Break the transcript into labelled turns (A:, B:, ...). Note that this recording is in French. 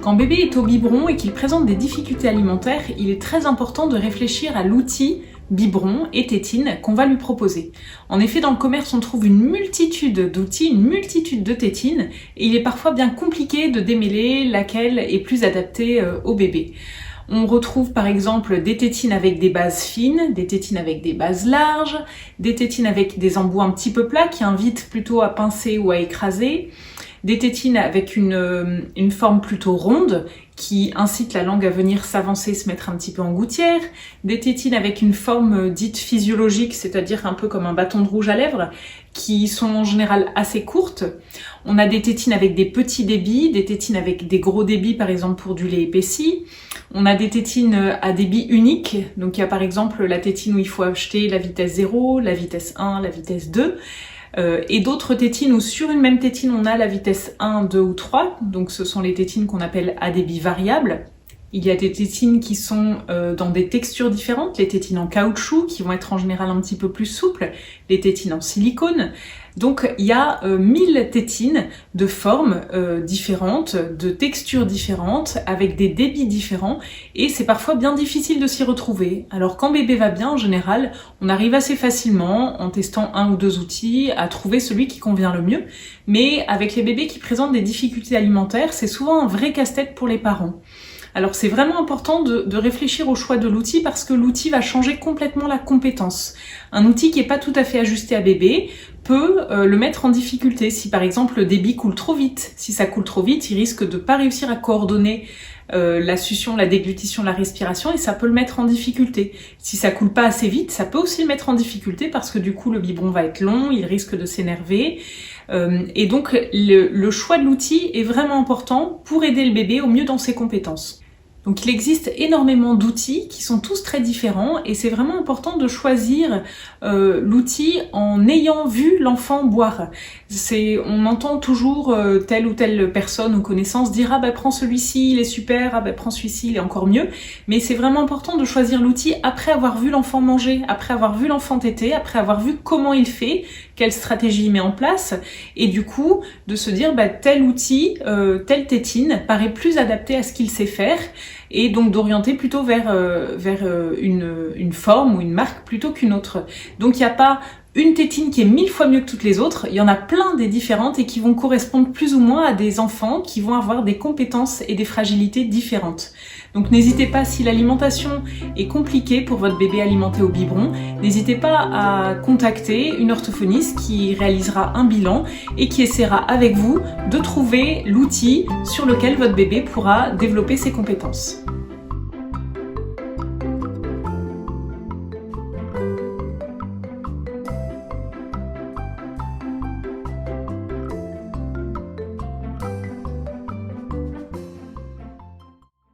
A: Quand bébé est au biberon et qu'il présente des difficultés alimentaires, il est très important de réfléchir à l'outil biberon et tétine qu'on va lui proposer. En effet, dans le commerce, on trouve une multitude d'outils, une multitude de tétines, et il est parfois bien compliqué de démêler laquelle est plus adaptée au bébé. On retrouve par exemple des tétines avec des bases fines, des tétines avec des bases larges, des tétines avec des embouts un petit peu plats qui invitent plutôt à pincer ou à écraser, des tétines avec une forme plutôt ronde qui incite la langue à venir s'avancer, se mettre un petit peu en gouttière, des tétines avec une forme dite physiologique, c'est-à-dire un peu comme un bâton de rouge à lèvres, qui sont en général assez courtes. On a des tétines avec des petits débits, des tétines avec des gros débits, par exemple pour du lait épaissi. On a des tétines à débit unique, donc il y a par exemple la tétine où il faut acheter la vitesse 0, la vitesse 1, la vitesse 2, et d'autres tétines où sur une même tétine on a la vitesse 1, 2 ou 3, donc ce sont les tétines qu'on appelle à débit variable. Il y a des tétines qui sont dans des textures différentes, les tétines en caoutchouc qui vont être en général un petit peu plus souples, les tétines en silicone. Donc il y a 1000 tétines de formes différentes, de textures différentes, avec des débits différents, et c'est parfois bien difficile de s'y retrouver. Alors quand bébé va bien, en général, on arrive assez facilement, en testant un ou deux outils, à trouver celui qui convient le mieux. Mais avec les bébés qui présentent des difficultés alimentaires, c'est souvent un vrai casse-tête pour les parents. Alors c'est vraiment important de réfléchir au choix de l'outil parce que l'outil va changer complètement la compétence. Un outil qui n'est pas tout à fait ajusté à bébé peut le mettre en difficulté. Si par exemple le débit coule trop vite, si ça coule trop vite, il risque de pas réussir à coordonner la succion, la déglutition, la respiration et ça peut le mettre en difficulté. Si ça coule pas assez vite, ça peut aussi le mettre en difficulté parce que du coup le biberon va être long, il risque de s'énerver. Et donc le choix de l'outil est vraiment important pour aider le bébé au mieux dans ses compétences. Donc il existe énormément d'outils qui sont tous très différents et c'est vraiment important de choisir l'outil en ayant vu l'enfant boire. On entend toujours telle ou telle personne ou connaissance dire « Ah ben prends celui-ci, il est super, ah ben prends celui-ci, il est encore mieux ». Mais c'est vraiment important de choisir l'outil après avoir vu l'enfant manger, après avoir vu l'enfant téter, après avoir vu comment il fait, quelle stratégie il met en place et du coup de se dire tel outil, telle tétine paraît plus adapté à ce qu'il sait faire et donc d'orienter plutôt vers une forme ou une marque plutôt qu'une autre. Donc il n'y a pas une tétine qui est 1000 fois mieux que toutes les autres, il y en a plein des différentes et qui vont correspondre plus ou moins à des enfants qui vont avoir des compétences et des fragilités différentes. Donc n'hésitez pas, si l'alimentation est compliquée pour votre bébé alimenté au biberon, n'hésitez pas à contacter une orthophoniste qui réalisera un bilan et qui essaiera avec vous de trouver l'outil sur lequel votre bébé pourra développer ses compétences.